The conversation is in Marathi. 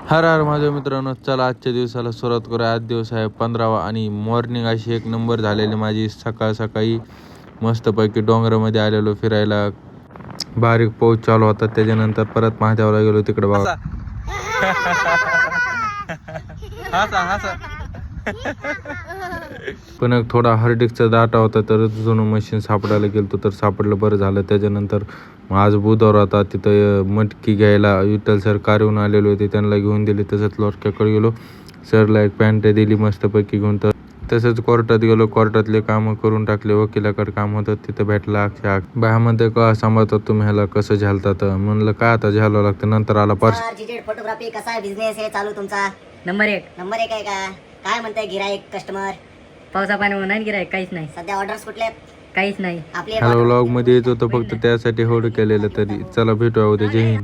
हर हर माझ्या मित्रांनो, चला आजच्या दिवसाला सुरुवात करूया. आज दिवस आहे 15वा आणि मॉर्निंग अशी एक नंबर झालेली माझी. सकाळी मस्तपैकी डोंगरामध्ये आलेलो फिरायला. बारीक पाऊस चालू होता. त्याच्यानंतर परत महादेवाला गेलो तिकडे बघा. पण एक थोडा हार्डिकचा डाटा होता तर जुनं मशीन सापडायला गेलतो तर सापडलं, बरं झालं. त्याच्यानंतर आज बुधवार होता, तिथं मटकी घ्यायला विठ्ठल सर कारहून आलेले होते, त्यांना घेऊन दिले. तसंच लोटक्याकडे गेलो, सरला एक पॅन्ट दिली मस्तपैकी घेऊन. तर तसंच कोर्टात गेलो, कोर्टातले कामं करून टाकले. वकिलाकडे काम होतं, तिथं भेटला अक्षय. बायामध्ये का सांभाळतात तुम्ही, ह्याला कसं झालतात? म्हणलं काय आता झालं लागतं. नंतर आला पर्स. फोटोग्राफी कसा आहे बिझनेस आहे चालू तुमचा? नंबर एक आहे का? काय म्हणताय गिराईक कस्टमर? पावसा पाणी नाही गिराईक, काहीच नाही सध्या. ऑर्डर्स कुठले? काहीच नाही. आपली हॅलो व्लॉग मध्ये येत होतं फक्त त्यासाठी होल्ड केलेलं. तरी चला भेटूया उद्या. जय हिंद.